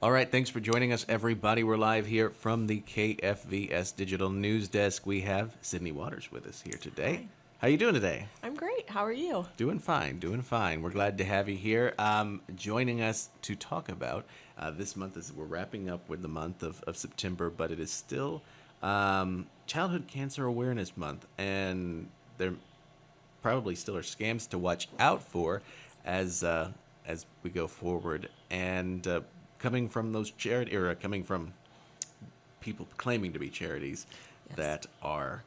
All right, thanks for joining us, everybody. We're live here from the KFVS Digital News Desk. We have Sydney Waters with us here today. Hi. How you doing today? I'm great. How are you? Doing fine, doing fine. We're glad to have you here. Joining us to talk about this month as we're wrapping up with the month of September, but it is still Childhood Cancer Awareness Month, and there probably still are scams to watch out for as we go forward. And coming from those charity or coming from people claiming to be charities Yes. that are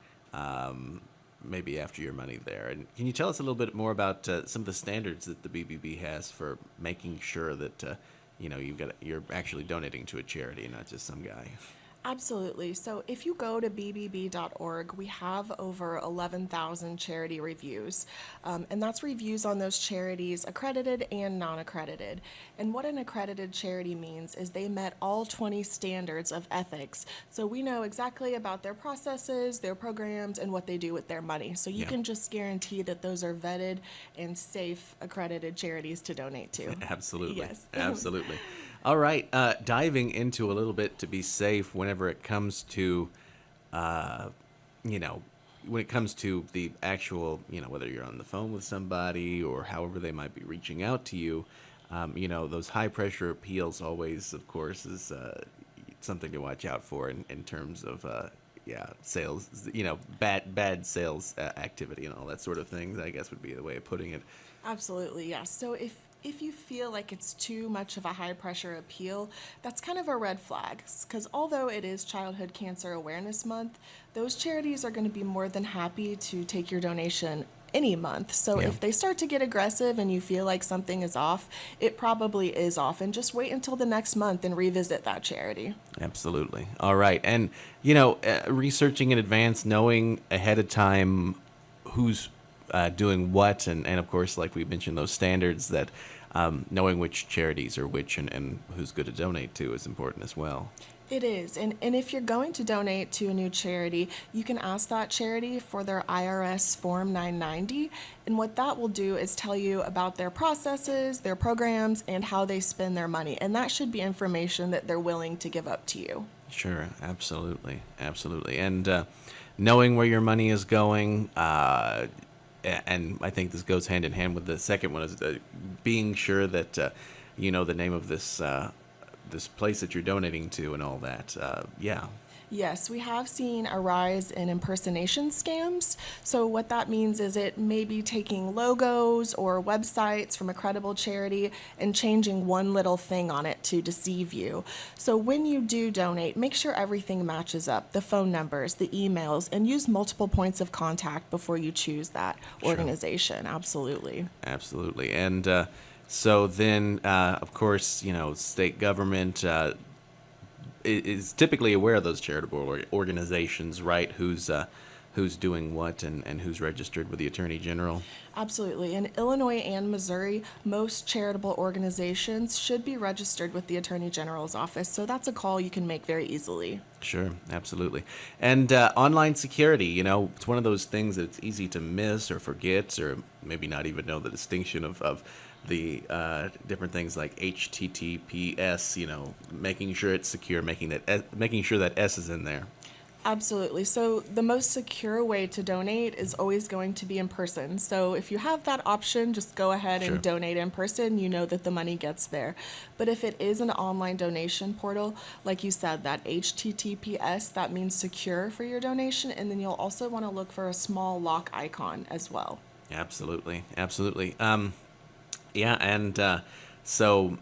maybe after your money there. And can you tell us a little bit more about some of the standards that the BBB has for making sure that you're actually donating to a charity and not just some guy? Absolutely. So if you go to BBB.org, we have over 11,000 charity reviews. And that's reviews on those charities, accredited and non accredited. And what an accredited charity means is they met all 20 standards of ethics. So we know exactly about their processes, their programs, and what they do with their money. So you Yeah. can just guarantee that those are vetted and safe accredited charities to donate to. Absolutely. Yes. Absolutely. All right. Diving into a little bit to be safe whenever it comes to, you know, when it comes to the actual, whether you're on the phone with somebody or however they might be reaching out to you, those high pressure appeals always, of course, is something to watch out for in terms of, sales, bad sales activity and all that sort of things, I guess would be the way of putting it. Absolutely, yes. So if you feel like it's too much of a high pressure appeal, that's kind of a red flag. Because although it is Childhood Cancer Awareness Month, those charities are going to be more than happy to take your donation any month. So Yeah. if they start to get aggressive and you feel like something is off, it probably is off. And just wait until the next month and revisit that charity. Absolutely. All right. And, researching in advance, knowing ahead of time who's doing what, and of course, like we mentioned, those standards that knowing which charities are which and who's good to donate to is important as well. It is. And if you're going to donate to a new charity, you can ask that charity for their IRS Form 990. And what that will do is tell you about their processes, their programs, and how they spend their money. And that should be information that they're willing to give up to you. Sure. Absolutely. Absolutely. And knowing where your money is going, and I think this goes hand in hand with the second one, is being sure that you know the name of this place that you're donating to and all that. Yeah. Yes, we have seen a rise in impersonation scams. So, what that means is it may be taking logos or websites from a credible charity and changing one little thing on it to deceive you. So, when you do donate, make sure everything matches up, the phone numbers, the emails, and use multiple points of contact before you choose that organization. Absolutely. Absolutely. And so then, of course, state government is typically aware of those charitable organizations, right? Who's doing what and who's registered with the Attorney General. Absolutely. In Illinois and Missouri, most charitable organizations should be registered with the Attorney General's office. So that's a call you can make very easily. Sure, absolutely. And online security, it's one of those things that it's easy to miss or forget or maybe not even know the distinction of the different things like HTTPS, making sure it's secure, making sure that S is in there. Absolutely. So the most secure way to donate is always going to be in person. So if you have that option, just go ahead Sure. and donate in person. You know that the money gets there. But if it is an online donation portal, like you said, that HTTPS, that means secure for your donation. And then you'll also want to look for a small lock icon as well. Absolutely, absolutely. Yeah, and so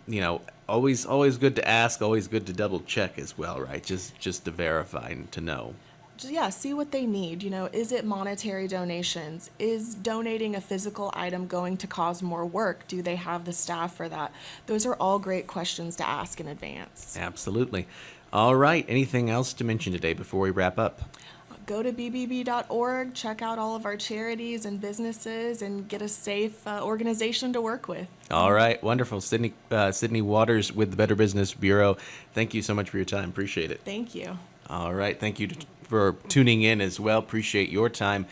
always good to ask, always good to double check as well, right? Just to verify and to know. Yeah, see what they need. Is it monetary donations? Is donating a physical item going to cause more work? Do they have the staff for that? Those are all great questions to ask in advance. Absolutely. All right. Anything else to mention today before we wrap up? Go to bbb.org, check out all of our charities and businesses, and get a safe organization to work with. All right. Wonderful. Sydney Waters with the Better Business Bureau. Thank you so much for your time. Appreciate it. Thank you. All right. Thank you for tuning in as well. Appreciate your time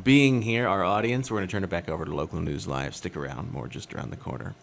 being here, our audience. We're going to turn it back over to Local News Live. Stick around. More just around the corner.